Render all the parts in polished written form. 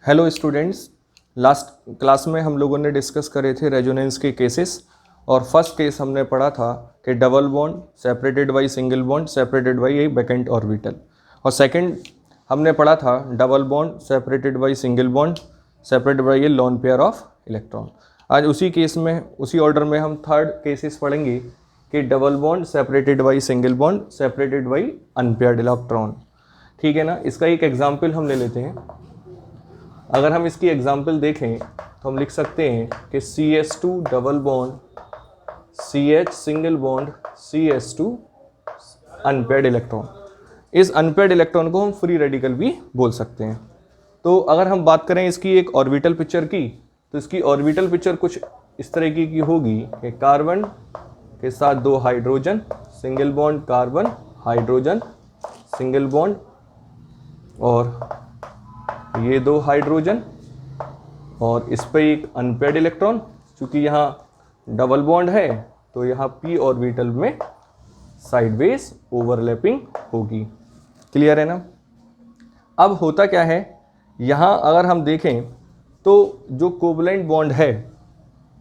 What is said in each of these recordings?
Hello students, last class में हम लोगों ने डिस्कस करे थे रेजोनेंस के केसेस। और फर्स्ट केस हमने पढ़ा था कि double bond separated by single bond separated by A vacant orbital, और सेकंड हमने पढ़ा था double bond separated by single bond separated by A lone pair of electron. आज उसी केस में उसी ऑर्डर में हम थर्ड केसेस पढ़ेंगे कि double bond separated by single bond separated by unpaired electron. ठीक है ना। इसका एक एग्जाम्पल हम ले लेते हैं। अगर हम इसकी एग्जाम्पल देखें तो हम लिख सकते हैं कि CH2 double bond CH single bond CH2 unpaired electron. इस अनपेयर्ड इलेक्ट्रॉन को हम फ्री रेडिकल भी बोल सकते हैं। तो अगर हम बात करें इसकी एक ऑर्बिटल पिक्चर की, तो इसकी ऑर्बिटल पिक्चर कुछ इस तरीके की होगी कि कार्बन के साथ दो hydrogen, single bond carbon hydrogen single bond, और ये दो हाइड्रोजन, और इस पे एक अनपेयर्ड इलेक्ट्रॉन। चूंकि यहाँ डबल बॉन्ड है तो यहाँ p ऑर्बिटल में साइडवेज ओवरलैपिंग होगी। क्लियर है ना। अब होता क्या है, यहाँ अगर हम देखें तो जो कोवलेंट बॉन्ड है,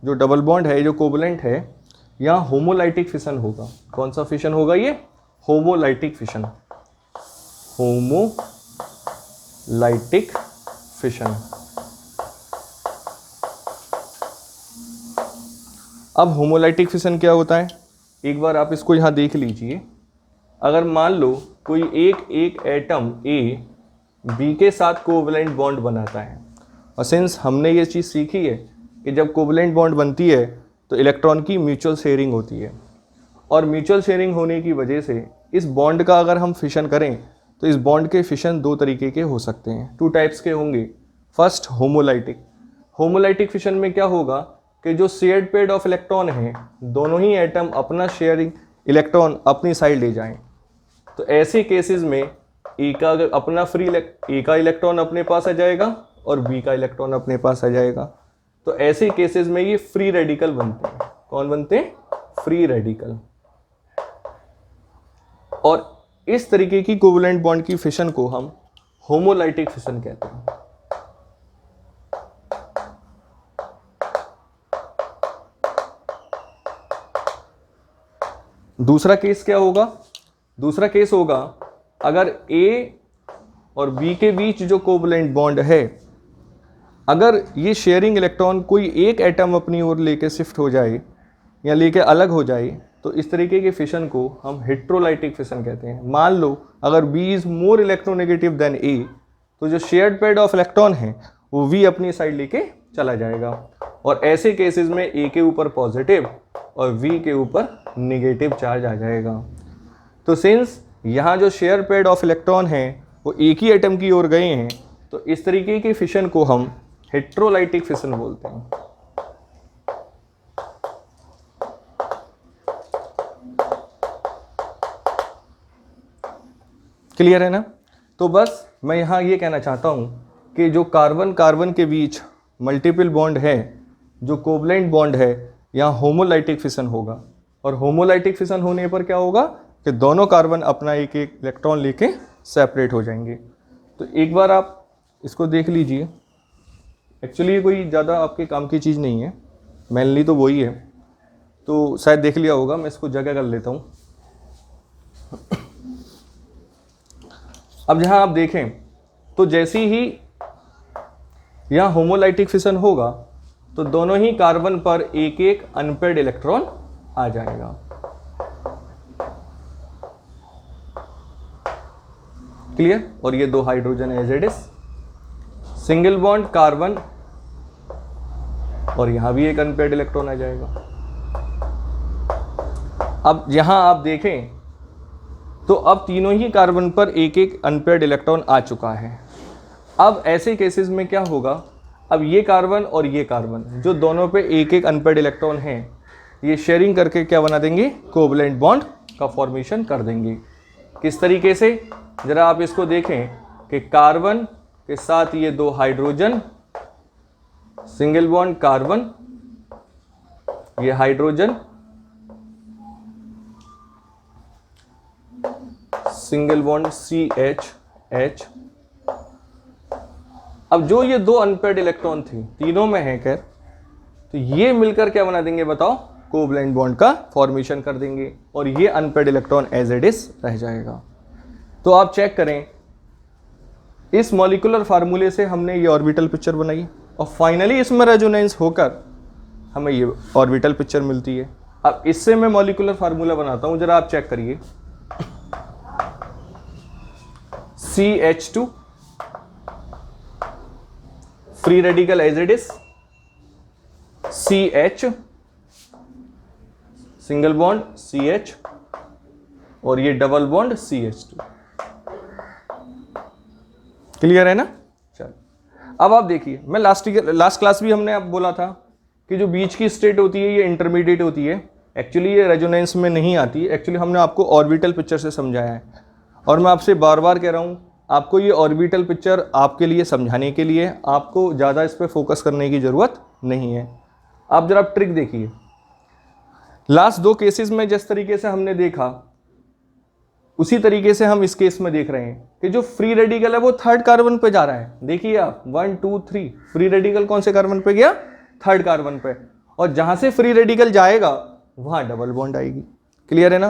जो डबल बॉन्ड है, जो कोवलेंट है, यहाँ होमोलाइटिक फिशन होगा। कौन सा फिशन होगा? ये होमोलाइटिक फिशन, होमोलाइटिक फिशन। अब होमोलाइटिक फिशन क्या होता है, एक बार आप इसको यहाँ देख लीजिए। अगर मान लो कोई एक एटम A B के साथ कोवलेंट बॉन्ड बनाता है, और सिंस हमने ये चीज़ सीखी है कि जब कोवलेंट बॉन्ड बनती है तो इलेक्ट्रॉन की म्यूचुअल शेयरिंग होती है, और म्यूचुअल शेयरिंग होने की वजह से इस बॉन्ड का अगर हम फिशन करें तो इस बॉन्ड के फिशन दो तरीके के हो सकते हैं, टू टाइप्स के होंगे। फर्स्ट होमोलाइटिक फिशन में क्या होगा कि जो शेयर्ड पेयर ऑफ इलेक्ट्रॉन है, दोनों ही एटम अपना शेयरिंग इलेक्ट्रॉन अपनी साइड ले जाएं। तो ऐसे केसेस में ए का अपना ए का इलेक्ट्रॉन अपने पास आ जाएगा और बी का इलेक्ट्रॉन अपने पास आ जाएगा। तो ऐसे केसेस में ये फ्री रेडिकल बनते हैं। कौन बनते हैं? Free radical. और इस तरीके की कोवलेंट बॉन्ड की फिशन को हम होमोलाइटिक फिशन कहते हैं। दूसरा केस क्या होगा? दूसरा केस होगा अगर A और B के बीच जो कोवलेंट बॉन्ड है, अगर ये शेयरिंग इलेक्ट्रॉन कोई एक एटम अपनी ओर लेके शिफ्ट हो जाए या लेके अलग हो जाए, तो इस तरीके के फिशन को हम हेट्रोलाइटिक फिशन कहते हैं। मान लो अगर B is more electronegative than A, तो जो शेयर्ड पेयर ऑफ इलेक्ट्रॉन है वो V अपनी साइड लेके चला जाएगा, और ऐसे केसेस में A के ऊपर पॉजिटिव और V के ऊपर नेगेटिव चार्ज आ जाएगा। तो सिंस यहाँ जो शेयर पेयर ऑफ इलेक्ट्रॉन है वो एक ही एटम की ओर गए हैं, तो इस तरीके के फिशन को हम हेट्रोलाइटिक फिशन बोलते हैं। क्लियर है ना। तो बस मैं यहाँ ये कहना चाहता हूँ कि जो कार्बन कार्बन के बीच मल्टीपल बॉन्ड है, जो कोवलेंट बॉन्ड है, यहाँ होमोलाइटिक फिशन होगा। और होमोलाइटिक फिशन होने पर क्या होगा कि दोनों कार्बन अपना एक एक इलेक्ट्रॉन लेके सेपरेट हो जाएंगे। तो एक बार आप इसको देख लीजिए। एक्चुअली ये कोई ज़्यादा आपके काम की चीज़ नहीं है, मेनली तो वही है, तो शायद देख लिया होगा। मैं इसको जगह कर लेता हूँ। अब जहाँ आप देखें तो जैसे ही यहाँ होमोलाइटिक फिशन होगा तो दोनों ही कार्बन पर एक एक अनपेयर्ड इलेक्ट्रॉन आ जाएगा। क्लियर। और ये दो hydrogen as it is, single bond carbon, और यहां भी एक अनपेयर्ड इलेक्ट्रॉन आ जाएगा। अब यहां आप देखें तो अब तीनों ही कार्बन पर एक एक अनपेयर्ड इलेक्ट्रॉन आ चुका है। अब ऐसे केसेस में क्या होगा, अब ये कार्बन और ये कार्बन जो दोनों पे एक एक अनपेयर्ड इलेक्ट्रॉन है, ये शेयरिंग करके क्या बना देंगे? कोवलेंट बॉन्ड का फॉर्मेशन कर देंगे। किस तरीके से? जरा आप इसको देखें कि कार्बन के साथ ये दो हाइड्रोजन, सिंगल बॉन्ड कार्बन, ये हाइड्रोजन, सिंगल बॉन्ड CH अब जो ये दो अनपेयर्ड इलेक्ट्रॉन थी, तीनों में है खैर, तो ये मिलकर क्या बना देंगे बताओ, कोवैलेंट बॉन्ड का फॉर्मेशन कर देंगे और ये unpaired electron as it is रह जाएगा। तो आप चेक करें, इस मॉलिक्यूलर फार्मूले से हमने ये ऑर्बिटल पिक्चर बनाई और फाइनली इसमें रेजोनेंस होकर हमें ये ऑर्बिटल पिक्चर मिलती है। अब इससे मैं मॉलिक्यूलर फार्मूला बनाता हूं, जरा आप चेक करिए। CH2 free radical as it is, CH single bond CH और ये डबल बॉन्ड CH2। क्लियर है ना? चलो अब आप देखिए, मैं लास्ट क्लास भी हमने आप बोला था कि जो बीच की स्टेट होती है ये इंटरमीडिएट होती है। एक्चुअली ये रेजोनेंस में नहीं आती, एक्चुअली हमने आपको ऑर्बिटल पिक्चर से समझाया है और मैं आपसे बार बार कह रहा हूँ, आपको ये ऑर्बिटल पिक्चर आपके लिए समझाने के लिए आपको ज़्यादा इस पर फोकस करने की ज़रूरत नहीं है। आप जरा ट्रिक देखिए, लास्ट दो केसेस में जिस तरीके से हमने देखा उसी तरीके से हम इस केस में देख रहे हैं कि जो फ्री रेडिकल है वो थर्ड कार्बन पे जा रहा है। देखिए आप 1 2 3 फ्री रेडिकल कौन से कार्बन पे गया, थर्ड कार्बन पे, और जहां से फ्री रेडिकल जाएगा वहां डबल बॉन्ड आएगी। क्लियर है ना?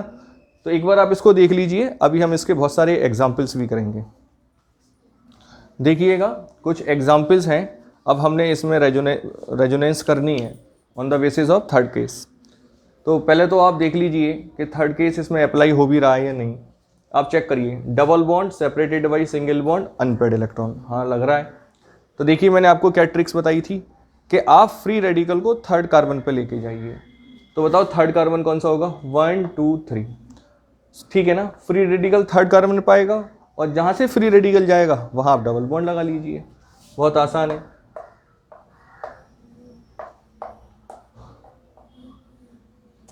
तो एक बार आप इसको देख लीजिए, अभी हम इसके बहुत सारे एग्जाम्पल्स भी करेंगे। देखिएगा कुछ एग्जाम्पल्स हैं, अब हमने इसमें रेजोनेंस करनी है on the basis of third case. तो पहले तो आप देख लीजिए कि थर्ड केस इसमें अप्लाई हो भी रहा है या नहीं। आप चेक करिए, double bond separated by single bond unpaired electron, हाँ लग रहा है। तो देखिए मैंने आपको क्या ट्रिक्स बताई थी कि आप फ्री रेडिकल को थर्ड कार्बन पे लेके जाइए। तो बताओ थर्ड कार्बन कौन सा होगा, 1 2 3, ठीक है ना? फ्री रेडिकल थर्ड कार्बन पे पाएगा और जहाँ से फ्री रेडिकल जाएगा वहाँ आप डबल बॉन्ड लगा लीजिए, बहुत आसान है।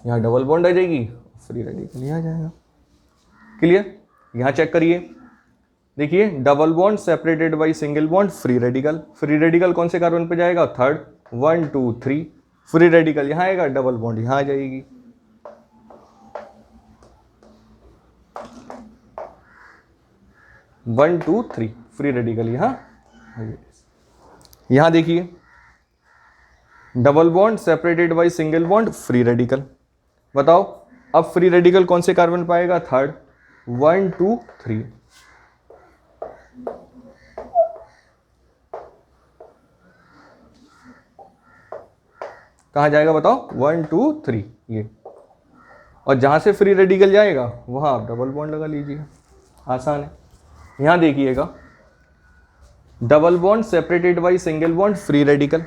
यहाँ डबल बॉन्ड आ जाएगी, फ्री रेडिकल यहाँ आ जाएगा। क्लियर? यहाँ चेक करिए, देखिए double bond separated by single bond free radical, free radical कौन से कार्बन पे जाएगा, थर्ड, 1 2 3 फ्री रेडिकल यहाँ आएगा, डबल बॉन्ड यहाँ आ जाएगी। One two three free radical यहाँ देखिए double bond separated by single bond free radical. बताओ अब फ्री रेडिकल कौन से कार्बन पाएगा, थर्ड, 1 2 3। कहाँ जाएगा बताओ, 1 2 3 ये, और जहां से फ्री रेडिकल जाएगा वहां आप डबल बॉन्ड लगा लीजिए, आसान है। यहां देखिएगा double bond separated by single bond free radical.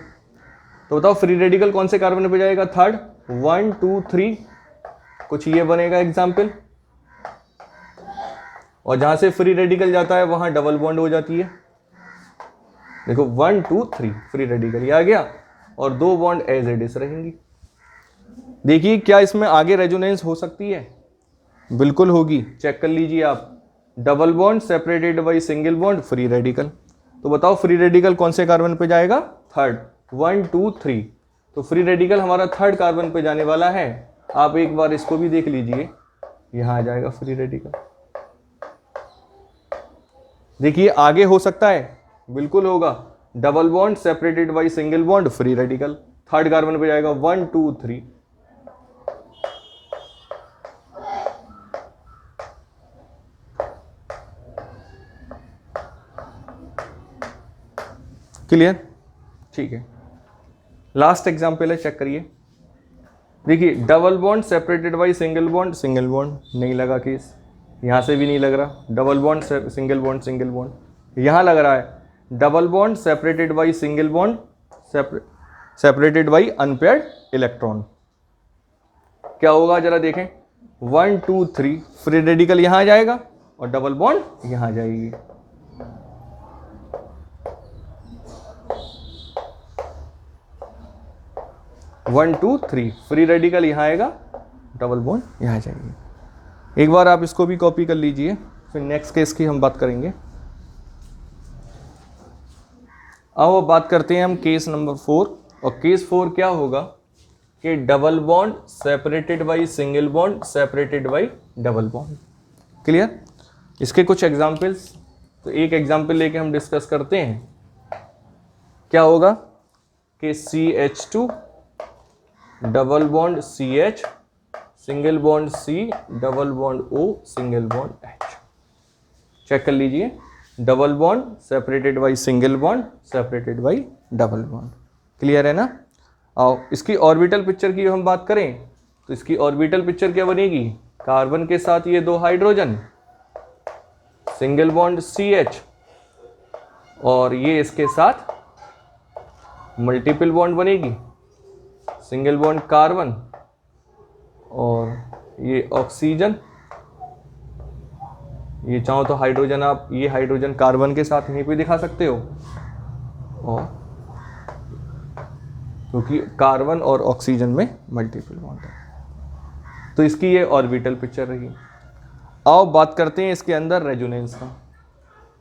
तो बताओ फ्री रेडिकल कौन से कार्बन पे जाएगा, थर्ड, 1 2 3, कुछ ये बनेगा एग्जाम्पल, और जहां से फ्री रेडिकल जाता है वहां डबल बॉन्ड हो जाती है। देखो 1 2 3 फ्री रेडिकल ये आ गया और दो बॉन्ड एज इट इज रहेंगी। देखिए क्या इसमें आगे रेजोनेंस हो सकती है, बिल्कुल होगी, चेक कर लीजिए आप। Double bond separated by single bond free radical. तो बताओ फ्री रेडिकल कौन से कार्बन पे जाएगा, थर्ड, 1 2 3। तो फ्री रेडिकल हमारा थर्ड कार्बन पे जाने वाला है। आप एक बार इसको भी देख लीजिए, यहां आ जाएगा फ्री रेडिकल। देखिए आगे हो सकता है, बिल्कुल होगा। Double bond separated by single bond free radical, third carbon पे जाएगा 1 2 3। क्लियर? ठीक है, लास्ट एग्जाम्पल है, चेक करिए। देखिए double bond separated by single bond नहीं लगा केस, यहां से भी नहीं लग रहा। डबल बॉन्ड सिंगल बॉन्ड यहां लग रहा है। Double bond separated by single bond separated by unpaired electron. क्या होगा जरा देखें, 1 2 3 फ्री रेडिकल यहां आ जाएगा और डबल बॉन्ड यहां आ जाएगी। One two three free radical यहाँ आएगा, डबल बॉन्ड यहाँ आ जाएगी। एक बार आप इसको भी कॉपी कर लीजिए, फिर नेक्स्ट केस की हम बात करेंगे। अब बात करते हैं हम केस नंबर 4। और केस 4 क्या होगा कि double bond separated by single bond separated by double bond. Clear? इसके कुछ एग्जाम्पल्स, तो एक एग्जाम्पल लेके हम डिस्कस करते हैं। क्या होगा कि CH2 double bond CH single bond C double bond O single bond H। Check कर लीजिए, double bond separated by single bond separated by double bond. Clear है ना? आओ इसकी ऑर्बिटल पिक्चर की हम बात करें तो इसकी ऑर्बिटल पिक्चर क्या बनेगी, कार्बन के साथ ये दो हाइड्रोजन सिंगल बॉन्ड CH और ये इसके साथ मल्टीपल बॉन्ड बनेगी, सिंगल बॉन्ड कार्बन और ये ऑक्सीजन। ये चाहो तो हाइड्रोजन आप ये हाइड्रोजन कार्बन के साथ यहीं पे दिखा सकते हो, और क्योंकि कार्बन और ऑक्सीजन में मल्टीपल बॉन्ड है। तो इसकी ये ऑर्बिटल पिक्चर रही। आओ बात करते हैं इसके अंदर रेजोनेंस का।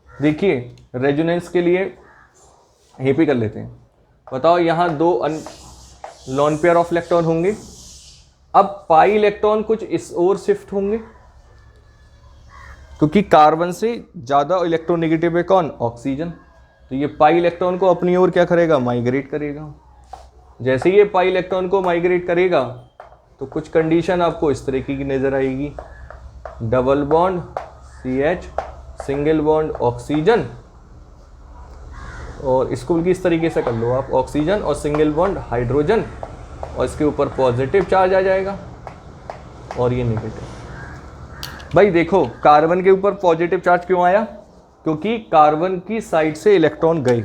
देखिए रेजोनेंस के लिए यहीं पे कर लेते हैं। बताओ यहाँ दो लॉन पेयर ऑफ इलेक्ट्रॉन होंगे, अब पाई इलेक्ट्रॉन कुछ इस ओर शिफ्ट होंगे क्योंकि कार्बन से ज़्यादा इलेक्ट्रोनेगेटिव है कौन, ऑक्सीजन। तो ये पाई इलेक्ट्रॉन को अपनी ओर क्या करेगा, माइग्रेट करेगा। जैसे ही ये पाई इलेक्ट्रॉन को माइग्रेट करेगा तो कुछ कंडीशन आपको इस तरीके की नज़र आएगी, double bond CH single bond oxygen, और इसको भी इस तरीके से कर लो आप, ऑक्सीजन और सिंगल बॉन्ड हाइड्रोजन, और इसके ऊपर पॉजिटिव चार्ज आ जाएगा और ये नेगेटिव। भाई देखो कार्बन के ऊपर पॉजिटिव चार्ज क्यों आया, क्योंकि कार्बन की साइड से इलेक्ट्रॉन गए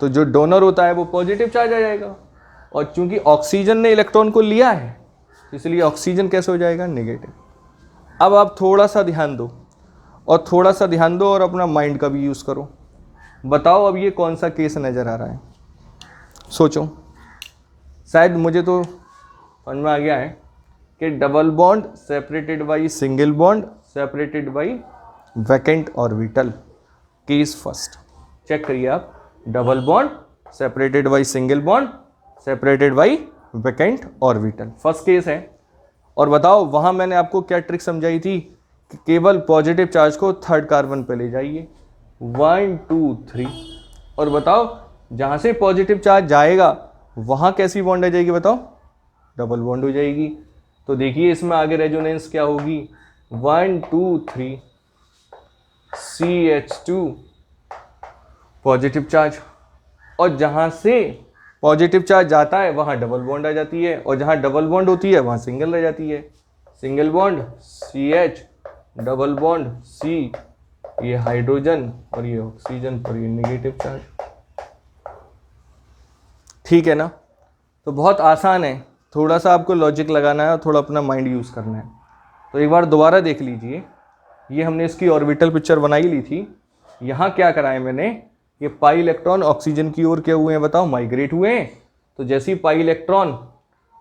तो जो डोनर होता है वो पॉजिटिव चार्ज आ जाएगा, और चूंकि ऑक्सीजन ने इलेक्ट्रॉन को लिया है इसलिए ऑक्सीजन कैसे हो जाएगा, नेगेटिव। अब आप थोड़ा सा ध्यान दो और अपना माइंड का भी यूज़ करो। बताओ अब ये कौन सा केस नज़र आ रहा है, सोचो। शायद मुझे तो समझ में आ गया है कि double bond separated by single bond separated by vacant orbital, case first. Check करिए आप, double bond separated by single bond separated by vacant orbital, first case है। और बताओ वहाँ मैंने आपको क्या ट्रिक समझाई थी कि केवल पॉजिटिव चार्ज को थर्ड कार्बन पे ले जाइए, 1 2 3, और बताओ जहाँ से पॉजिटिव चार्ज जाएगा वहाँ कैसी बॉन्ड आ जाएगी, बताओ डबल बॉन्ड हो जाएगी। तो देखिए इसमें आगे रेजोनेंस क्या होगी, 1 2 3 CH2 पॉजिटिव चार्ज, और जहाँ से पॉजिटिव चार्ज जाता है वहाँ डबल बॉन्ड आ जाती है, और जहाँ डबल बॉन्ड होती है वहाँ सिंगल रह जाती है, single bond CH double bond C, ये हाइड्रोजन और ये ऑक्सीजन पर ये नेगेटिव चार्ज। ठीक है ना? तो बहुत आसान है, थोड़ा सा आपको लॉजिक लगाना है और थोड़ा अपना माइंड यूज़ करना है। तो एक बार दोबारा देख लीजिए, ये हमने इसकी ऑर्बिटल पिक्चर बनाई ली थी। यहाँ क्या करा है मैंने, ये पाई इलेक्ट्रॉन ऑक्सीजन की ओर क्या हुए हैं, बताओ माइग्रेट हुए हैं। तो जैसे ही पाई इलेक्ट्रॉन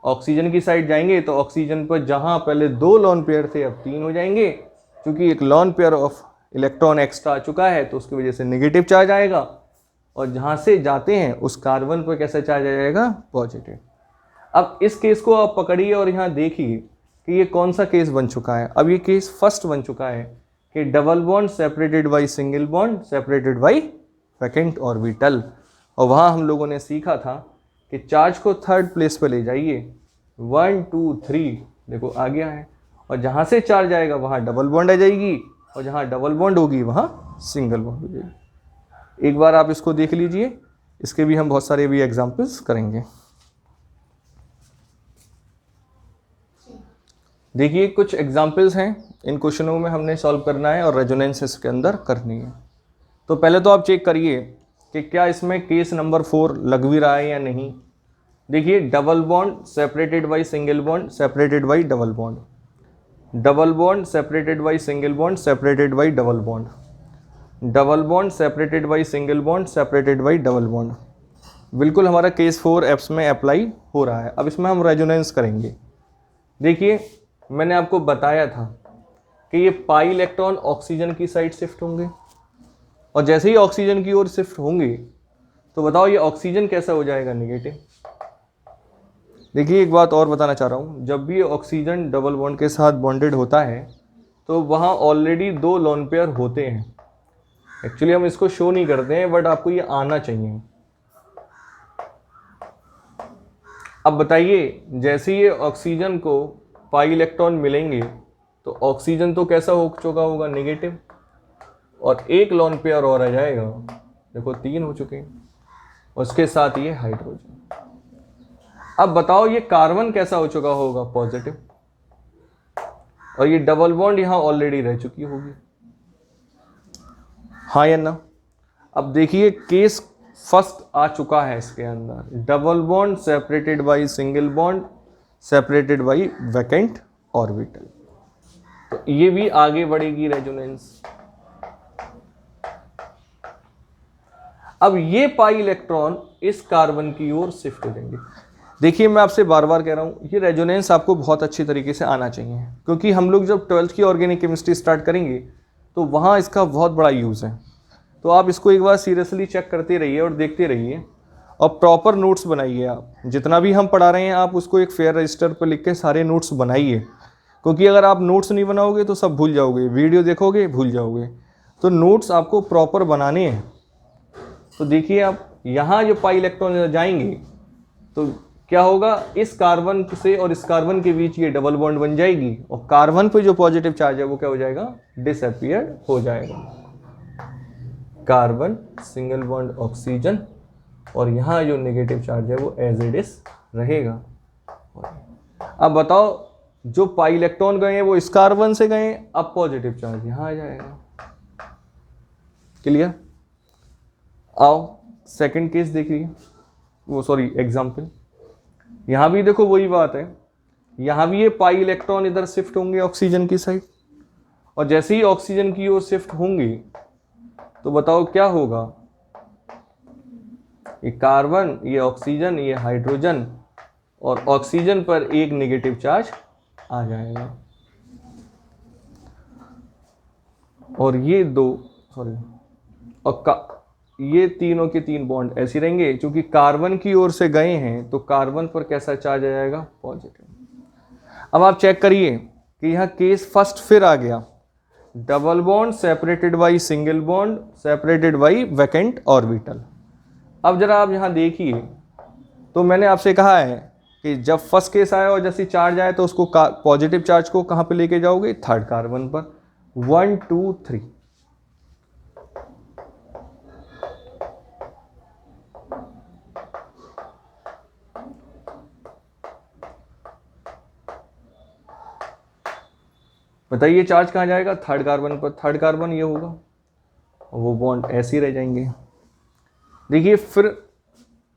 ऑक्सीजन की साइड जाएंगे तो ऑक्सीजन पर जहाँ पहले 2 लॉन पेयर थे अब 3 हो जाएंगे, क्योंकि एक lone pair of electron extra आ चुका है तो उसकी वजह से नेगेटिव चार्ज आएगा, और जहाँ से जाते हैं उस कार्बन पर कैसा चार्ज आ जाएगा, पॉजिटिव। अब इस केस को आप पकड़िए और यहाँ देखिए कि ये कौन सा केस बन चुका है। अब ये केस फर्स्ट बन चुका है कि double bond separated by single bond separated by vacant orbital, और वहाँ हम लोगों ने सीखा था कि चार्ज को थर्ड प्लेस पे ले जाइए, 1 2 3 देखो आ गया है, और जहाँ से चार्ज आएगा वहाँ डबल बॉन्ड आ जाएगी, और जहाँ डबल बॉन्ड होगी वहाँ सिंगल बॉन्ड हो जाएगी। एक बार आप इसको देख लीजिए, इसके भी हम बहुत सारे भी एग्जाम्पल्स करेंगे। देखिए कुछ एग्जाम्पल्स हैं, इन क्वेश्चनों में हमने सॉल्व करना है और रेजोनेंस इसके अंदर करनी है। तो पहले तो आप चेक करिए कि क्या इसमें केस नंबर 4 लग भी रहा है या नहीं। देखिए double bond separated by single bond separated by double bond, double bond separated by single bond separated by double bond, double bond separated by single bond separated by double bond. बिल्कुल हमारा case 4 apps में apply हो रहा है। अब इसमें हम resonance करेंगे। देखिए मैंने आपको बताया था कि ये पाई इलेक्ट्रॉन ऑक्सीजन की साइड शिफ्ट होंगे, और जैसे ही ऑक्सीजन की ओर शिफ्ट होंगे तो बताओ ये ऑक्सीजन कैसा हो जाएगा, नेगेटिव। देखिए एक बात और बताना चाह रहा हूँ, जब भी ऑक्सीजन डबल बॉन्ड के साथ बॉन्डेड होता है तो वहाँ ऑलरेडी 2 लॉन पेयर होते हैं। एक्चुअली हम इसको शो नहीं करते हैं बट आपको ये आना चाहिए। अब बताइए, जैसे ही ये ऑक्सीजन को पाई इलेक्ट्रॉन मिलेंगे तो ऑक्सीजन तो कैसा हो चुका होगा, नेगेटिव, और एक लोन पेयर और आ जाएगा, देखो 3 हो चुके हैं, उसके साथ ये हाइड्रोजन। अब बताओ ये कार्बन कैसा हो चुका होगा, पॉजिटिव, और ये डबल बॉन्ड यहां ऑलरेडी रह चुकी होगी, हाँ या ना। अब देखिए केस फर्स्ट आ चुका है इसके अंदर, double bond separated by single bond separated by vacant orbital, तो ये भी आगे बढ़ेगी रेजोनेंस। अब ये पाई इलेक्ट्रॉन इस कार्बन की ओर शिफ्ट हो जाएंगे। देखिए मैं आपसे बार बार कह रहा हूँ, ये रेजोनेंस आपको बहुत अच्छी तरीके से आना चाहिए, क्योंकि हम लोग जब 12th की ऑर्गेनिक केमिस्ट्री स्टार्ट करेंगे तो वहाँ इसका बहुत बड़ा यूज़ है। तो आप इसको एक बार सीरियसली चेक करते रहिए और देखते रहिए, और प्रॉपर नोट्स बनाइए। आप जितना भी हम पढ़ा रहे हैं आप उसको एक फेयर रजिस्टर पर लिख के सारे नोट्स बनाइए, क्योंकि अगर आप नोट्स नहीं बनाओगे तो सब भूल जाओगे, वीडियो देखोगे भूल जाओगे, तो नोट्स आपको प्रॉपर बनाने हैं। तो देखिए आप यहाँ जो पाई इलेक्ट्रॉन जाएंगे तो क्या होगा, इस कार्बन से और इस कार्बन के बीच ये डबल बॉन्ड बन जाएगी, और कार्बन पे जो पॉजिटिव चार्ज है वो क्या हो जाएगा, डिसअपियर हो जाएगा। कार्बन सिंगल बॉन्ड ऑक्सीजन, और यहाँ जो नेगेटिव चार्ज है वो एज इट इज रहेगा। अब बताओ जो पाई इलेक्ट्रॉन गए हैं वो इस कार्बन से गए, अब पॉजिटिव चार्ज यहाँ आ जाएगा। क्लियर? आओ सेकंड केस देखिए, वो सॉरी एग्जाम्पल। यहाँ भी देखो वही बात है, यहाँ भी ये पाई इलेक्ट्रॉन इधर शिफ्ट होंगे ऑक्सीजन की साइड, और जैसे ही ऑक्सीजन की ओर शिफ्ट होंगे तो बताओ क्या होगा, ये कार्बन, ये ऑक्सीजन, ये हाइड्रोजन, और ऑक्सीजन पर एक नेगेटिव चार्ज आ जाएगा, और ये दो सॉरी और ये तीनों के तीन बॉन्ड ऐसे रहेंगे, क्योंकि कार्बन की ओर से गए हैं तो कार्बन पर कैसा चार्ज आ जाएगा, पॉजिटिव। अब आप चेक करिए कि यहाँ केस फर्स्ट फिर आ गया, double bond separated by single bond separated by vacant orbital. अब जरा आप यहाँ देखिए, तो मैंने आपसे कहा है कि जब फर्स्ट केस आया और जैसे चार्ज आए तो उसको पॉजिटिव चार्ज को कहाँ पे लेके जाओगे, थर्ड कार्बन पर, 1 2 3। बताइए चार्ज कहाँ जाएगा, थर्ड कार्बन पर, थर्ड कार्बन ये होगा, वो बॉन्ड ऐसे ही रह जाएंगे। देखिए फिर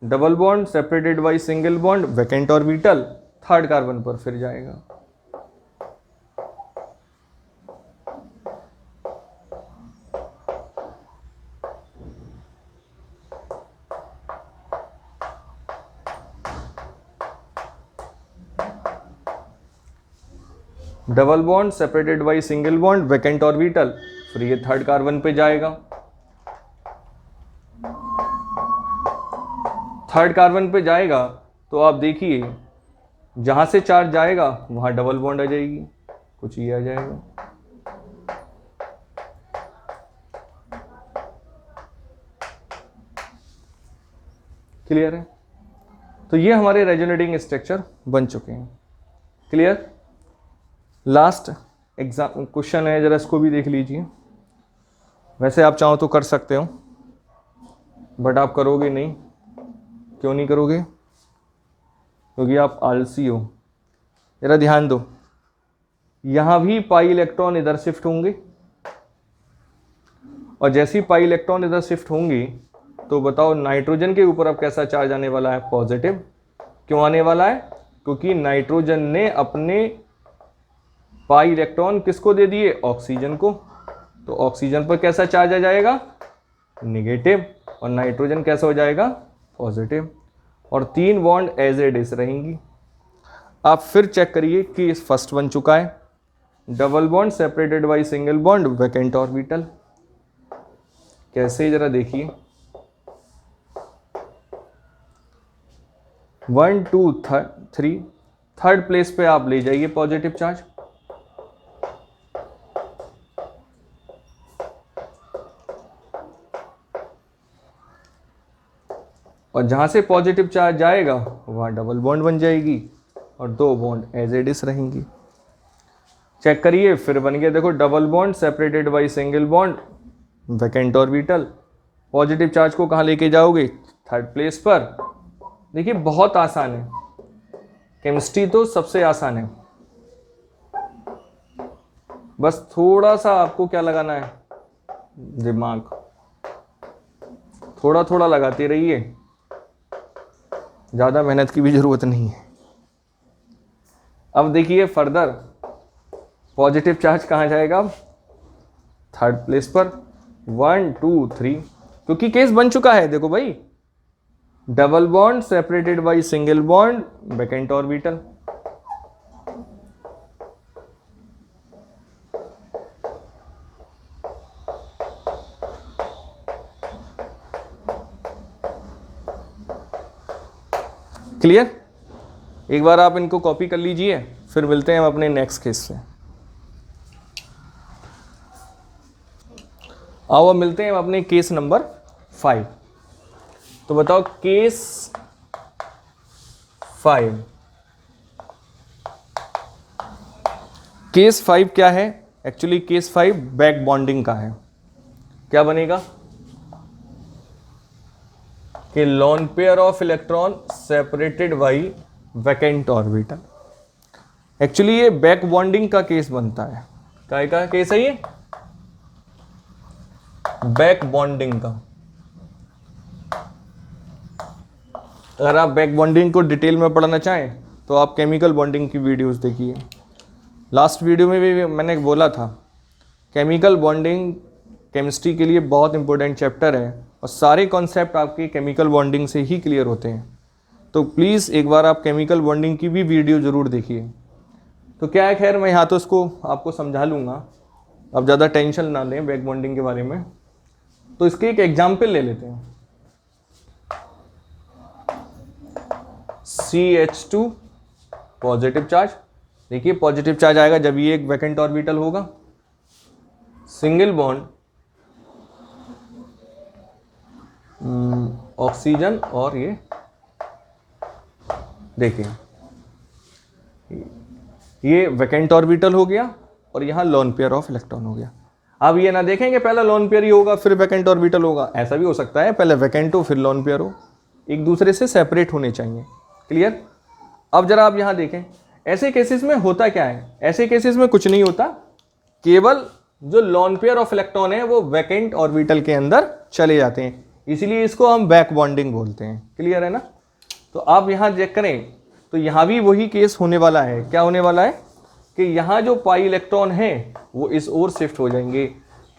double bond separated by single bond vacant orbital, third carbon पर फिर जाएगा। Double bond separated by single bond vacant orbital, फिर ये थर्ड कार्बन पे जाएगा, थर्ड कार्बन पे जाएगा तो आप देखिए जहां से चार्ज जाएगा वहां डबल बॉन्ड आ जाएगी, कुछ ये आ जाएगा। क्लियर है? तो ये हमारे रेजोनेटिंग स्ट्रक्चर बन चुके हैं। क्लियर? लास्ट एग्जाम क्वेश्चन है, जरा इसको भी देख लीजिए। वैसे आप चाहो तो कर सकते हो, बट आप करोगे नहीं। क्यों नहीं करोगे? क्योंकि आप आलसी हो। जरा ध्यान दो, यहां भी पाई इलेक्ट्रॉन इधर शिफ्ट होंगे, और जैसे ही पाई इलेक्ट्रॉन इधर शिफ्ट होंगे तो बताओ नाइट्रोजन के ऊपर अब कैसा चार्ज आने वाला है, पॉजिटिव। क्यों आने वाला है? क्योंकि नाइट्रोजन ने अपने पाई इलेक्ट्रॉन किसको दे दिए, ऑक्सीजन को, तो ऑक्सीजन पर कैसा चार्ज आ जाएगा, नेगेटिव, और नाइट्रोजन कैसा हो जाएगा, पॉजिटिव, और तीन बॉन्ड एज इट इज रहेंगी। आप फिर चेक करिए कि इस फर्स्ट बन चुका है, double bond separated by single bond vacant orbital. कैसे, जरा देखिए, 1 2 3 थर्ड प्लेस पे आप ले जाइए पॉजिटिव चार्ज, और जहाँ से पॉजिटिव चार्ज जाएगा वहाँ डबल बॉन्ड बन जाएगी और 2 बॉन्ड एज इट इज रहेंगी। चेक करिए, फिर बन गया देखो double bond separated by single bond vacant orbital. Positive charge को कहाँ लेके जाओगे? थर्ड प्लेस पर। देखिए बहुत आसान है, केमिस्ट्री तो सबसे आसान है, बस थोड़ा सा आपको क्या लगाना है, दिमाग थोड़ा थोड़ा लगाते रहिए, ज़्यादा मेहनत की भी ज़रूरत नहीं है। अब देखिए फर्दर पॉजिटिव चार्ज कहाँ जाएगा? थर्ड प्लेस पर। 1 2 3, क्योंकि केस बन चुका है। देखो भाई, double bond separated by single bond vacant orbital. Clear? एक बार आप इनको कॉपी कर लीजिए, फिर मिलते हैं हम अपने नेक्स्ट केस से। आओ अब मिलते हैं अपने केस नंबर 5। तो बताओ केस 5। केस 5 क्या है? एक्चुअली केस 5 बैक बॉन्डिंग का है। क्या बनेगा कि lone pair of electron separated by vacant orbital. Actually ये बैक बॉन्डिंग का केस बनता है। काय का केस है ये? बैक बॉन्डिंग का। अगर आप बैक बॉन्डिंग को डिटेल में पढ़ना चाहें तो आप केमिकल बॉन्डिंग की वीडियोस देखिए। लास्ट वीडियो में भी मैंने बोला था केमिकल बॉन्डिंग केमिस्ट्री के लिए बहुत इंपॉर्टेंट चैप्टर है और सारे कॉन्सेप्ट आपके केमिकल बॉन्डिंग से ही क्लियर होते हैं। तो प्लीज़ एक बार आप केमिकल बॉन्डिंग की भी वीडियो ज़रूर देखिए। तो क्या है, खैर मैं यहाँ तो इसको आपको समझा लूँगा, अब ज़्यादा टेंशन ना लें बैक बॉन्डिंग के बारे में। तो इसके एक एग्जाम्पल ले लेते हैं। CH2 positive charge. देखिए पॉजिटिव चार्ज आएगा जब ये एक वैकेंट ऑर्बिटल होगा। सिंगल बॉन्ड ऑक्सीजन और ये देखिए ये वैकेंट ऑर्बिटल हो गया और यहाँ लोन पेयर ऑफ इलेक्ट्रॉन हो गया। अब ये ना देखेंगे पहले लोन पेयर ही होगा फिर वैकेंट ऑर्बिटल होगा, ऐसा भी हो सकता है पहले वैकेंट हो फिर लोन पेयर हो, एक दूसरे से सेपरेट होने चाहिए। क्लियर? अब जरा आप यहाँ देखें ऐसे केसेस में होता क्या है। ऐसे केसेस में कुछ नहीं होता, केवल जो लोन पेयर ऑफ इलेक्ट्रॉन है वो वैकेंट ऑर्बिटल के अंदर चले जाते हैं, इसीलिए इसको हम बैक बॉन्डिंग बोलते हैं। क्लियर है ना? तो आप यहाँ चेक करें तो यहाँ भी वही केस होने वाला है। क्या होने वाला है कि यहाँ जो पाई इलेक्ट्रॉन है वो इस ओर शिफ्ट हो जाएंगे।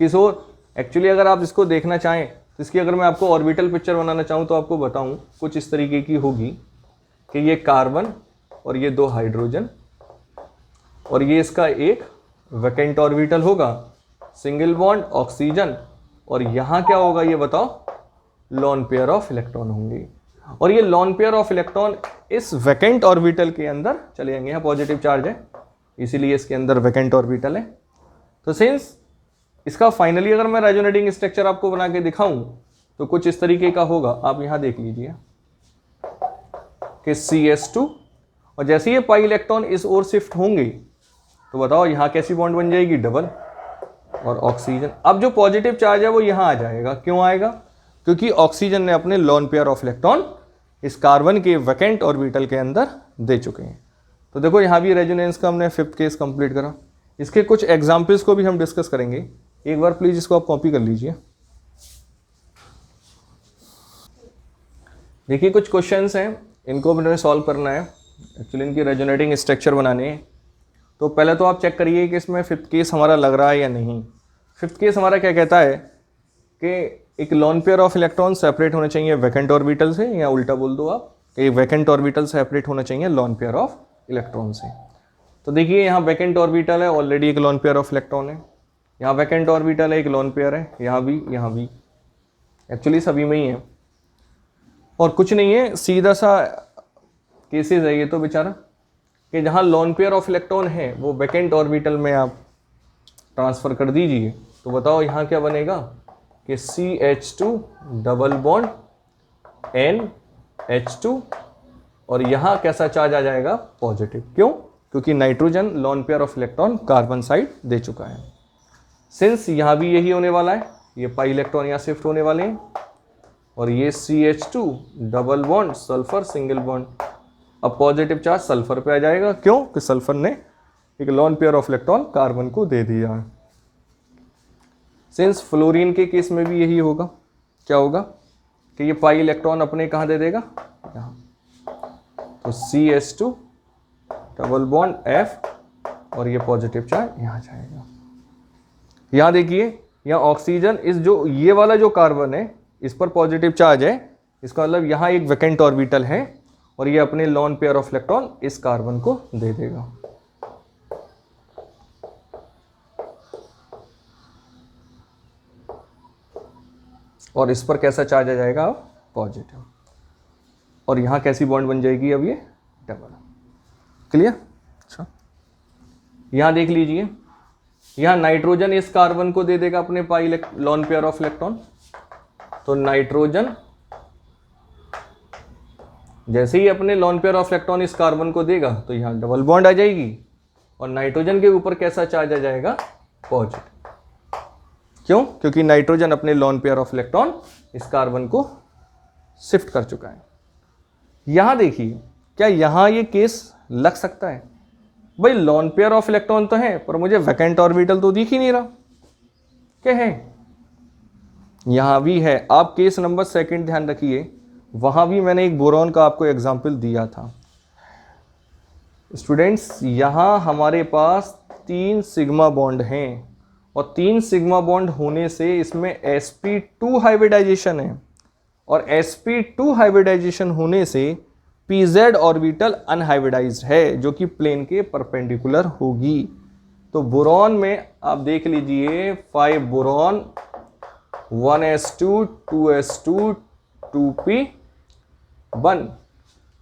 किस ओर? एक्चुअली अगर आप इसको देखना चाहें तो इसकी अगर मैं आपको ऑर्बिटल पिक्चर बनाना चाहूँ तो आपको बताऊँ कुछ इस तरीके की होगी कि ये कार्बन और ये 2 हाइड्रोजन और ये इसका एक वैकेंट ऑर्बिटल होगा, सिंगल बॉन्ड ऑक्सीजन, और यहाँ क्या होगा ये बताओ? लोन पेयर ऑफ इलेक्ट्रॉन होंगे और ये लोन पेयर ऑफ इलेक्ट्रॉन इस वैकेंट ऑर्बिटल के अंदर चले जाएंगे। यहाँ पॉजिटिव चार्ज है इसीलिए इसके अंदर वैकेंट ऑर्बिटल है। तो सिंस इसका फाइनली अगर मैं रेजोनेटिंग स्ट्रक्चर आपको बना के दिखाऊं तो कुछ इस तरीके का होगा। आप यहाँ देख लीजिए कि CH2 और जैसे ये पाई इलेक्ट्रॉन इस ओर शिफ्ट होंगे तो बताओ यहाँ कैसी बॉन्ड बन जाएगी? डबल और ऑक्सीजन। अब जो पॉजिटिव चार्ज है वो यहाँ आ जाएगा। क्यों आएगा? क्योंकि ऑक्सीजन ने अपने लोन पेयर ऑफ इलेक्ट्रॉन इस कार्बन के वैकेंट ऑर्बिटल के अंदर दे चुके हैं। तो देखो यहाँ भी रेजोनेंस का हमने 5th केस कंप्लीट करा। इसके कुछ एग्जाम्पल्स को भी हम डिस्कस करेंगे। एक बार प्लीज इसको आप कॉपी कर लीजिए। देखिए कुछ क्वेश्चंस हैं, इनको भी हमें सॉल्व करना है। एक्चुअली इनकी रेजोनेटिंग स्ट्रक्चर बनाने हैं। तो पहले तो आप चेक करिए कि इसमें 5th केस हमारा लग रहा है या नहीं। 5th केस हमारा क्या कहता है कि एक lone pair of electron separate होने चाहिए वैकेंट ऑर्बिटल से, या उल्टा बोल दो आप कि वैकेंट ऑर्बिटल सेपरेट होना चाहिए लोन पेयर ऑफ इलेक्ट्रॉन से। तो देखिए यहाँ वैकेंट ऑर्बिटल है, ऑलरेडी एक लोन पेयर ऑफ इलेक्ट्रॉन है। यहाँ वैकेंट ऑर्बिटल है, एक लोन पेयर है, यहाँ भी, एक्चुअली सभी में ही है और कुछ नहीं है, सीधा सा केसेस है ये तो बेचारा कि जहाँ लोन पेयर ऑफ इलेक्ट्रॉन है वो वैकेंट ऑर्बिटल में आप ट्रांसफ़र कर दीजिए। तो बताओ यहाँ क्या बनेगा कि CH2 double bond N H2 और यहाँ कैसा चार्ज आ जाएगा? पॉजिटिव। क्यों? क्योंकि nitrogen lone pair of electron carbon side दे चुका है। सिंस यहाँ भी यही होने वाला है, ये पाई इलेक्ट्रॉन यहाँ शिफ्ट होने वाले हैं और ये CH2 double bond sulphur single bond, अब पॉजिटिव चार्ज सल्फर पे आ जाएगा। क्यों? कि सल्फर ने एक lone pair of electron carbon को दे दिया है। सिंस फ्लोरीन के केस में भी यही होगा, क्या होगा कि ये पाई इलेक्ट्रॉन अपने कहाँ दे देगा? यहाँ। तो CH2 डबल बॉन्ड F और ये पॉजिटिव चार्ज यहाँ जाएगा। यहाँ देखिए, यहाँ ऑक्सीजन इस जो ये वाला जो कार्बन है इस पर पॉजिटिव चार्ज है, इसका मतलब यहाँ एक वैकेंट ऑर्बिटल है और ये अपने लॉन पेयर ऑफ इलेक्ट्रॉन इस कार्बन को दे देगा। और इस पर कैसा चार्ज आ जाएगा? पॉजिटिव। और यहाँ कैसी बॉन्ड बन जाएगी? अब ये डबल। क्लियर? अच्छा, यहाँ देख लीजिए, यहाँ नाइट्रोजन इस कार्बन को दे देगा अपने पाई लॉन पेयर ऑफ इलेक्ट्रॉन। तो नाइट्रोजन जैसे ही अपने लॉन पेयर ऑफ इलेक्ट्रॉन इस कार्बन को देगा तो यहाँ डबल बॉन्ड आ जाएगी और नाइट्रोजन के ऊपर कैसा चार्ज आ जाएगा? पॉजिटिव। क्यों? क्योंकि नाइट्रोजन अपने लॉन पेयर ऑफ इलेक्ट्रॉन इस कार्बन को शिफ्ट कर चुका है। यहां देखिए, क्या यहां ये केस लग सकता है? भाई लॉन पेयर ऑफ इलेक्ट्रॉन तो है पर मुझे वैकेंट ऑर्बिटल तो दिख ही नहीं रहा। क्या है? यहां भी है। आप केस नंबर 2 ध्यान रखिए, वहां भी मैंने एक बोरॉन का आपको एग्जाम्पल दिया था। स्टूडेंट्स, यहां हमारे पास 3 सिग्मा बॉन्ड हैं और 3 सिग्मा बॉन्ड होने से इसमें sp2 हाइब्रिडाइजेशन है और sp2 हाइब्रिडाइजेशन होने से pz ऑर्बिटल अनहाइब्रिडाइज्ड है जो कि प्लेन के परपेंडिकुलर होगी। तो बोरॉन में आप देख लीजिए 5 बोरॉन 1s2 2s2 2p1।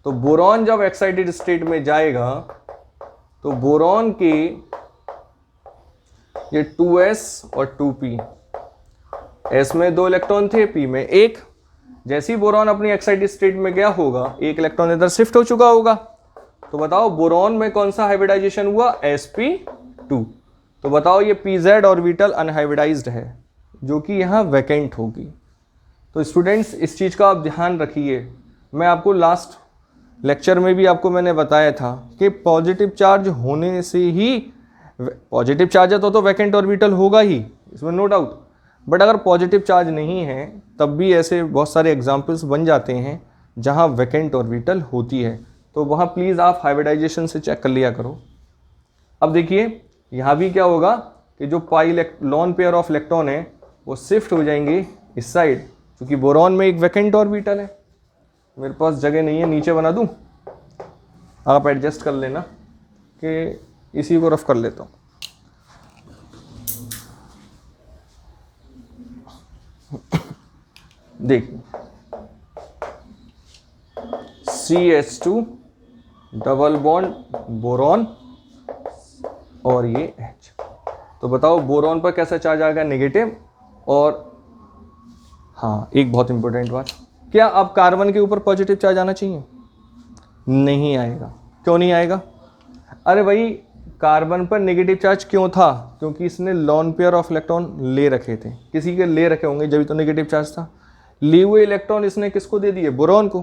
तो बोरॉन जब एक्साइटेड स्टेट में जाएगा तो बोरॉन के ये 2s और 2p, s में 2 इलेक्ट्रॉन थे, p में 1। जैसे ही बोरॉन अपनी एक्साइटेड स्टेट में गया होगा, 1 इलेक्ट्रॉन इधर शिफ्ट हो चुका होगा। तो बताओ बोरॉन में कौन सा हाइब्रिडाइजेशन हुआ? sp2। तो बताओ ये pz ऑर्बिटल अनहाइब्रिडाइज्ड है जो कि यहाँ वैकेंट होगी। तो स्टूडेंट्स, इस चीज़ का आप ध्यान रखिए। मैं आपको लास्ट लेक्चर में भी आपको मैंने बताया था कि पॉजिटिव चार्ज होने से ही, पॉजिटिव चार्ज है तो वैकेंट ऑर्बिटल होगा ही, इसमें नो डाउट। बट अगर पॉजिटिव चार्ज नहीं है तब भी ऐसे बहुत सारे एग्जाम्पल्स बन जाते हैं जहां वैकेंट ऑर्बिटल होती है। तो वहां प्लीज़ आप हाइब्रिडाइजेशन से चेक कर लिया करो। अब देखिए, यहाँ भी क्या होगा कि जो पाई लॉन पेयर ऑफ इलेक्ट्रॉन है वो शिफ्ट हो जाएंगे इस साइड, क्योंकि बोरॉन में एक वैकेंट ऑर्बिटल है। मेरे पास जगह नहीं है, नीचे बना दूँ, आप एडजस्ट कर लेना कि इसी को रफ कर लेता हूँ। देखिए, CH2 डबल बॉन्ड बोरॉन और ये H। तो बताओ बोरॉन पर कैसा चार्ज आएगा? नेगेटिव। और हाँ, एक बहुत इंपॉर्टेंट बात, क्या अब कार्बन के ऊपर पॉजिटिव चार्ज आना चाहिए? नहीं आएगा। क्यों नहीं आएगा? अरे भाई, कार्बन पर नेगेटिव चार्ज क्यों था? क्योंकि इसने लॉन पेयर ऑफ इलेक्ट्रॉन ले रखे थे, किसी के ले रखे होंगे, जब तो नेगेटिव चार्ज था। लिए हुए इलेक्ट्रॉन इसने किसको दे दिए? बोरॉन को।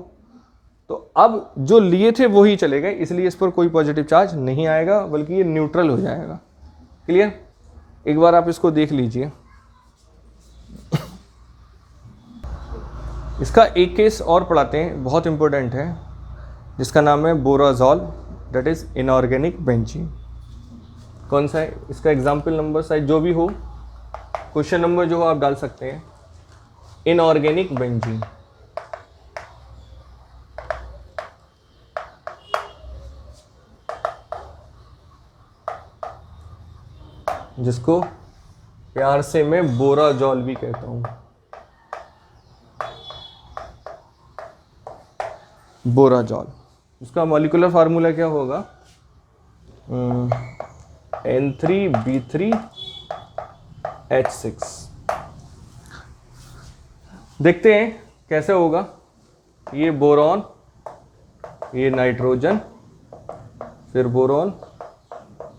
तो अब जो लिए थे वो ही चले गए, इसलिए इस पर कोई पॉजिटिव चार्ज नहीं आएगा, बल्कि ये न्यूट्रल हो जाएगा। क्लियर? एक बार आप इसको देख लीजिए। इसका एक केस और पढ़ाते हैं, बहुत इंपॉर्टेंट है, जिसका नाम है बोराजॉल, दैट इज इनऑर्गेनिक बेंजीन। कौन सा है? इसका एग्जाम्पल नंबर शायद जो भी हो, क्वेश्चन नंबर जो हो आप डाल सकते हैं। इनऑर्गेनिक बेंजीन, जिसको प्यार से मैं बोराजॉल भी कहता हूं। बोराजॉल, उसका मॉलिक्यूलर फार्मूला क्या होगा? N3B3H6। देखते हैं कैसे होगा। ये बोरॉन, ये नाइट्रोजन, फिर बोरॉन,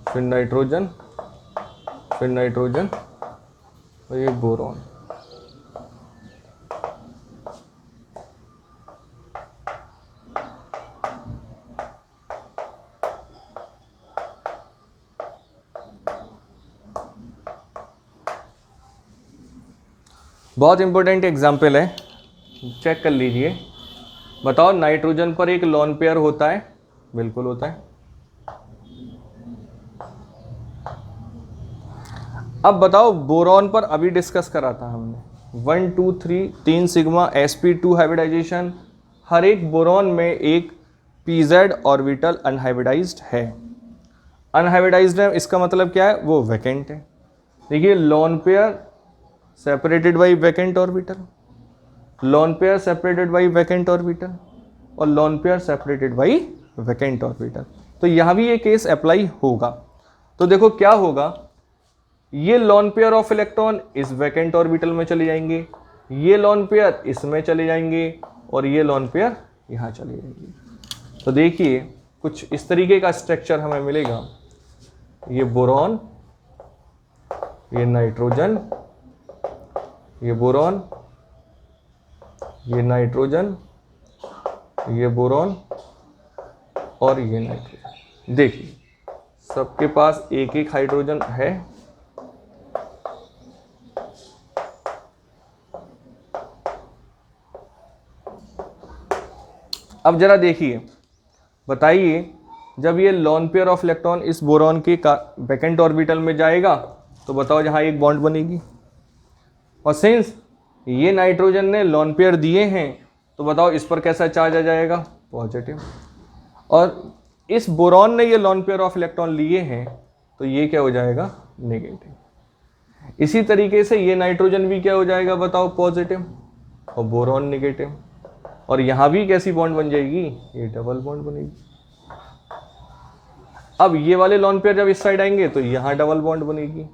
फिर नाइट्रोजन, फिर नाइट्रोजन और ये बोरॉन। बहुत इंपॉर्टेंट एग्जाम्पल है, चेक कर लीजिए। बताओ नाइट्रोजन पर एक लोन पेयर होता है? बिल्कुल होता है। अब बताओ बोरॉन पर अभी डिस्कस करा था हमने 1 2 3 3 सिग्मा sp2 हाइब्रिडाइजेशन। हर एक बोरॉन में एक pz ऑर्बिटल अनहाइब्रिडाइज्ड है। अनहाइब्रिडाइज्ड है इसका मतलब क्या है? वो वैकेंट है। देखिए lone pair separated by vacant orbital, lone pair separated by vacant orbital और lone pair separated by vacant orbital. तो यहाँ भी ये केस अप्लाई होगा। तो देखो क्या होगा, ये लोन पेयर ऑफ इलेक्ट्रॉन इस वैकेंट ऑर्बिटल में चले जाएंगे, ये लोन पेयर इसमें चले जाएंगे और ये लोन पेयर यहाँ चले जाएंगे। तो देखिए कुछ इस तरीके का स्ट्रक्चर हमें मिलेगा। ये बोरॉन, ये नाइट्रोजन, ये बोरॉन, ये नाइट्रोजन, ये बोरॉन और ये नाइट्रोजन। देखिए सबके पास एक एक हाइड्रोजन है। अब जरा देखिए, बताइए जब ये लोन पेयर ऑफ इलेक्ट्रॉन इस बोरॉन के वैकेंट ऑर्बिटल में जाएगा तो बताओ यहाँ एक बॉन्ड बनेगी। और सिंस ये नाइट्रोजन ने लोन पेयर दिए हैं तो बताओ इस पर कैसा चार्ज आ जाएगा? पॉजिटिव। और इस बोरॉन ने ये लोन पेयर ऑफ इलेक्ट्रॉन लिए हैं तो ये क्या हो जाएगा? नेगेटिव। इसी तरीके से ये नाइट्रोजन भी क्या हो जाएगा? बताओ पॉजिटिव और बोरॉन नेगेटिव। और यहाँ भी कैसी बॉन्ड बन जाएगी? ये डबल बॉन्ड बनेगी। अब ये वाले लोन पेयर जब इस साइड आएंगे तो यहाँ डबल बॉन्ड बनेगी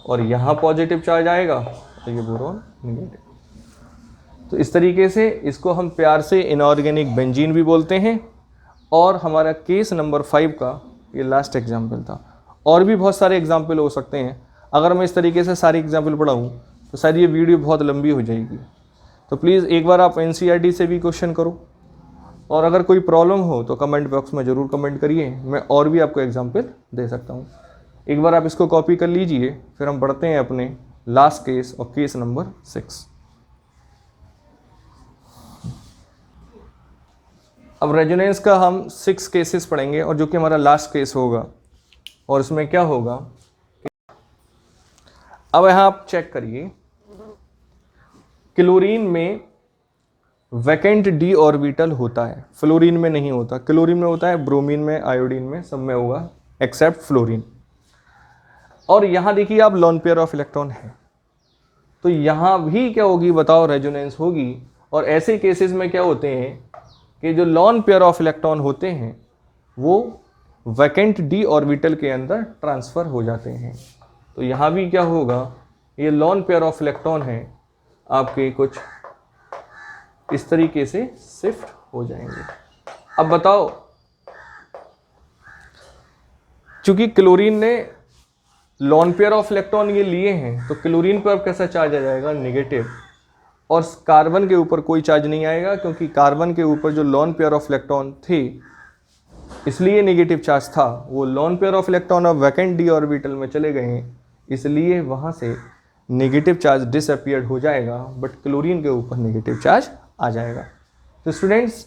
और यहाँ पॉजिटिव चार्ज आएगा तो ये बोरॉन नेगेटिव। तो इस तरीके से इसको हम प्यार से इनऑर्गेनिक बेंजीन भी बोलते हैं। और हमारा केस नंबर 5 का ये लास्ट एग्जाम्पल था। और भी बहुत सारे एग्जाम्पल हो सकते हैं। अगर मैं इस तरीके से सारे एग्जाम्पल पढ़ाऊँ तो शायद ये वीडियो बहुत लंबी हो जाएगी। तो प्लीज़ एक बार आप NCERT से भी क्वेश्चन करो और अगर कोई प्रॉब्लम हो तो कमेंट बॉक्स में ज़रूर कमेंट करिए, मैं और भी आपको एग्जाम्पल दे सकता हूँ। एक बार आप इसको कॉपी कर लीजिए, फिर हम बढ़ते हैं अपने लास्ट केस और केस नंबर 6। अब रेजोनेंस का हम 6 केसेस पढ़ेंगे और जो कि हमारा लास्ट केस होगा। और इसमें क्या होगा, अब यहाँ आप चेक करिए, क्लोरीन में वैकेंट d ऑर्बिटल होता है, फ्लोरीन में नहीं होता। क्लोरीन में होता है, ब्रोमीन में, आयोडीन में, सब में होगा एक्सेप्ट फ्लोरीन। और यहाँ देखिए आप लोन पेयर ऑफ इलेक्ट्रॉन है तो यहाँ भी क्या होगी? बताओ रेजोनेंस होगी। और ऐसे केसेस में क्या होते हैं कि जो लोन पेयर ऑफ इलेक्ट्रॉन होते हैं वो वैकेंट d ऑर्बिटल के अंदर ट्रांसफ़र हो जाते हैं। तो यहाँ भी क्या होगा, ये लोन पेयर ऑफ इलेक्ट्रॉन है आपके कुछ इस तरीके से शिफ्ट हो जाएंगे। अब बताओ, चूंकि क्लोरीन ने लोन पेयर ऑफ इलेक्ट्रॉन ये लिए हैं तो क्लोरीन पर अब कैसा चार्ज आ जाएगा? नेगेटिव। और कार्बन के ऊपर कोई चार्ज नहीं आएगा क्योंकि कार्बन के ऊपर जो लोन पेयर ऑफ इलेक्ट्रॉन थे इसलिए नेगेटिव चार्ज था। वो लोन पेयर ऑफ इलेक्ट्रॉन अब वैकेंट d ऑर्बिटल में चले गए हैं इसलिए वहाँ से नेगेटिव चार्ज डिसअपियर्ड हो जाएगा, बट क्लोरीन के ऊपर नेगेटिव चार्ज आ जाएगा। तो स्टूडेंट्स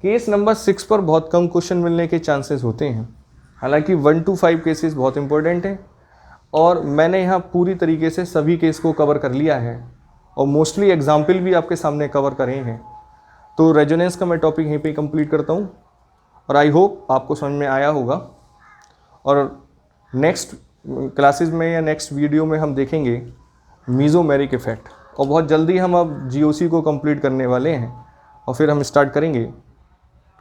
केस नंबर 6 पर बहुत कम क्वेश्चन मिलने के चांसेस होते हैं। हालांकि 1 to 5 केसेस बहुत इंपॉर्टेंट हैं और मैंने यहाँ पूरी तरीके से सभी केस को कवर कर लिया है और मोस्टली एग्जाम्पल भी आपके सामने कवर करे हैं। तो रेजोनेंस का मैं टॉपिक यहीं पे कंप्लीट करता हूँ और आई होप आपको समझ में आया होगा। और नेक्स्ट क्लासेस में या नेक्स्ट वीडियो में हम देखेंगे मीज़ोमेरिक इफ़ेक्ट और बहुत जल्दी हम अब GOC को कंप्लीट करने वाले हैं और फिर हम स्टार्ट करेंगे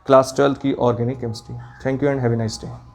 क्लास 12 की organic chemistry. Thank you and have a nice day.